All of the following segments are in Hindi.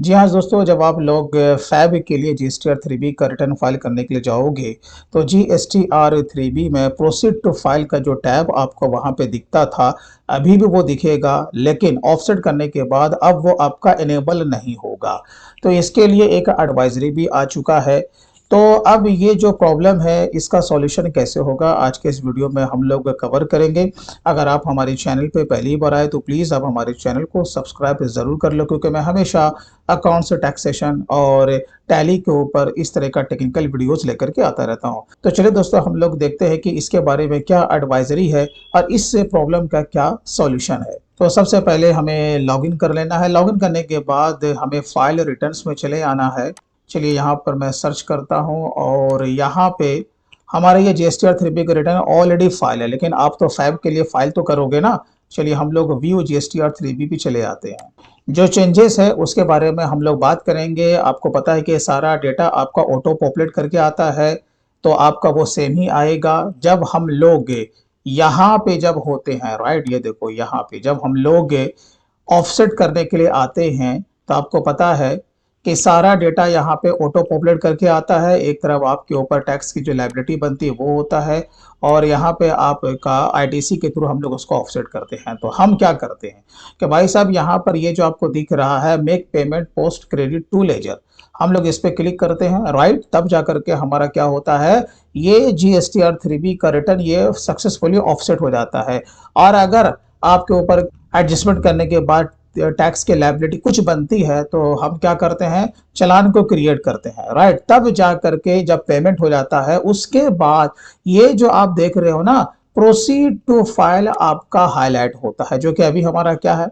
जी हाँ दोस्तों, जब आप लोग फैब के लिए जीएसटीआर 3बी का रिटर्न फाइल करने के लिए जाओगे, तो जीएसटीआर 3बी में प्रोसीड टू फाइल का जो टैब आपको वहाँ पे दिखता था, अभी भी वो दिखेगा, लेकिन ऑफसेट करने के बाद अब वो आपका इनेबल नहीं होगा। तो इसके लिए एक एडवाइजरी भी आ चुका है। तो अब ये जो प्रॉब्लम है, इसका सॉल्यूशन कैसे होगा, आज के इस वीडियो में हम लोग कवर करेंगे। अगर आप हमारे चैनल पे पहली बार आए तो प्लीज़ आप हमारे चैनल को सब्सक्राइब ज़रूर कर लो, क्योंकि मैं हमेशा अकाउंट्स, टैक्सेशन और टैली के ऊपर इस तरह का टेक्निकल वीडियोस लेकर के आता रहता हूं। तो चलिए दोस्तों, हम लोग देखते हैं कि इसके बारे में क्या एडवाइजरी है और इस प्रॉब्लम का क्या सॉल्यूशन है। तो सबसे पहले हमें लॉगिन कर लेना है। लॉगिन करने के बाद हमें फाइल रिटर्न्स में चले आना है। चलिए यहाँ पर मैं सर्च करता हूँ और यहाँ पे हमारे ये जीएसटीआर 3बी का रिटर्न ऑलरेडी फाइल है, लेकिन आप तो फैब के लिए फाइल तो करोगे ना। चलिए हम लोग व्यू जीएसटीआर 3बी भी चले आते हैं। जो चेंजेस है उसके बारे में हम लोग बात करेंगे। आपको पता है कि सारा डेटा आपका ऑटो पॉपुलेट करके आता है, तो आपका वो सेम ही आएगा। जब हम लोग यहाँ पे जब होते हैं, राइट, ये देखो यहाँ पे जब हम लोग ऑफसेट करने के लिए आते हैं, तो आपको पता है कि सारा डेटा यहाँ पे ऑटो पॉपुलेट करके आता है। एक तरफ आपके ऊपर टैक्स की जो लायबिलिटी बनती है वो होता है, और यहाँ पे आपका आईटीसी के थ्रू हम लोग उसको ऑफसेट करते हैं। तो हम क्या करते हैं कि भाई साहब, यहाँ पर ये जो आपको दिख रहा है make payment post credit to ledger, हम लोग इस पे क्लिक करते हैं, राइट। तब जा करके हमारा क्या होता है, ये जीएसटीआर 3बी का रिटर्न ये सक्सेसफुली ऑफसेट हो जाता है। और अगर आपके ऊपर एडजस्टमेंट करने के बाद टैक्स के लायबिलिटी कुछ बनती है, तो हम क्या करते हैं, चालान को क्रिएट करते हैं, राइट। तब जा करके जब पेमेंट हो जाता है, उसके बाद ये जो आप देख रहे हो ना, प्रोसीड टू फाइल आपका हाईलाइट होता है, जो कि अभी हमारा क्या है,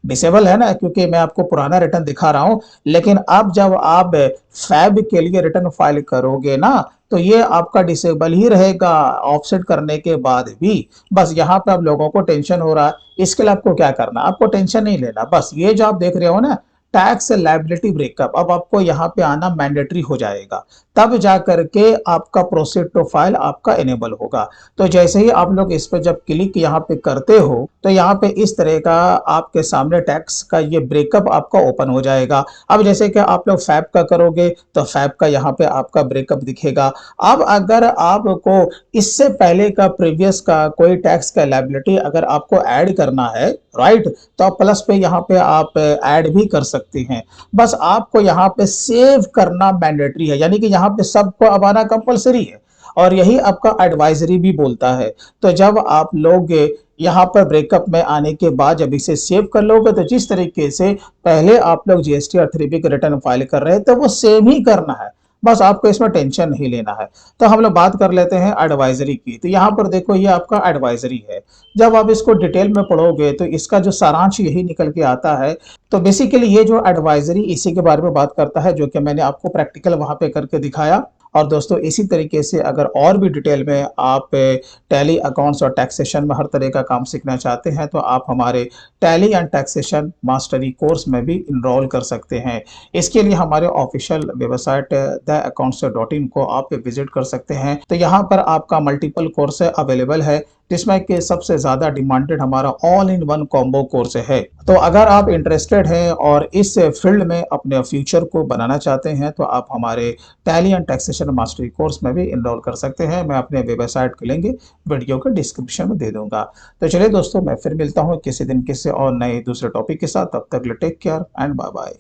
डिसेबल है ना, क्योंकि मैं आपको पुराना रिटर्न दिखा रहा हूं। लेकिन अब जब आप फैब के लिए रिटर्न फाइल करोगे ना, तो ये आपका डिसेबल ही रहेगा ऑफसेट करने के बाद भी। बस यहाँ पे आप लोगों को टेंशन हो रहा है, इसके लिए आपको क्या करना, आपको टेंशन नहीं लेना। बस ये जो आप देख रहे हो ना, टैक्स लायबिलिटी ब्रेकअप, अब आपको यहाँ पे आना मैंडेटरी हो जाएगा। तब जा करके आपका प्रोसीड टू फाइल आपका इनेबल होगा। तो जैसे ही आप लोग इस पर जब क्लिक यहाँ पे करते हो, तो यहाँ पे इस तरह का आपके सामने टैक्स का ये ब्रेकअप आपका ओपन हो जाएगा। अब जैसे कि आप लोग फैब का करोगे, तो फैब का यहाँ पे आपका ब्रेकअप दिखेगा। अब अगर आपको इससे पहले का प्रीवियस का कोई टैक्स का लायबिलिटी अगर आपको ऐड करना है, राइट, तो आप प्लस पे यहाँ पे आप ऐड भी कर सकते हैं। बस आपको यहाँ पे सेव करना मैंडेटरी है, यानी कि यहाँ पे सबको अब आना कंपलसरी है, और यही आपका एडवाइजरी भी बोलता है। तो जब आप लोग यहाँ पर ब्रेकअप में आने के बाद जब इसे सेव कर लोगे, तो जिस तरीके से पहले आप लोग जीएसटीआर 3बी का रिटर्न फाइल कर रहे हैं, तो वो सेम ही करना है। बस आपको इसमें टेंशन नहीं लेना है। तो हम लोग बात कर लेते हैं एडवाइजरी की। तो यहाँ पर देखो, ये आपका एडवाइजरी है। जब आप इसको डिटेल में पढ़ोगे तो इसका जो सारांश यही निकल के आता है। तो बेसिकली ये जो एडवाइजरी इसी के बारे में बात करता है, जो कि मैंने आपको प्रैक्टिकल वहां पे करके दिखाया। और दोस्तों, इसी तरीके से अगर और भी डिटेल में आप टैली अकाउंट्स और टैक्सेशन में हर तरह का काम सीखना चाहते हैं, तो आप हमारे tally and taxation mastery course में भी इनरोल कर सकते हैं। इसके लिए हमारे ऑफिशियल वेबसाइट theaccounts.in को आप विजिट कर सकते हैं। तो यहाँ पर आपका मल्टीपल कोर्स अवेलेबल है, जिसमें कि सबसे ज्यादा डिमांडेड हमारा all in one combo course है। तो अगर आप इंटरेस्टेड हैं और इस फील्ड में अपने फ्यूचर को बनाना चाहते हैं, तो आप हमारे tally and taxation mastery course में भी इनरोल कर सकते हैं। मैं अपने वेबसाइट के लिंक वीडियो के डिस्क्रिप्शन में दे दूंगा। तो चलिए दोस्तों, मैं फिर मिलता हूँ किसी दिन किसी और नए दूसरे टॉपिक के साथ। तब तक take care and bye bye.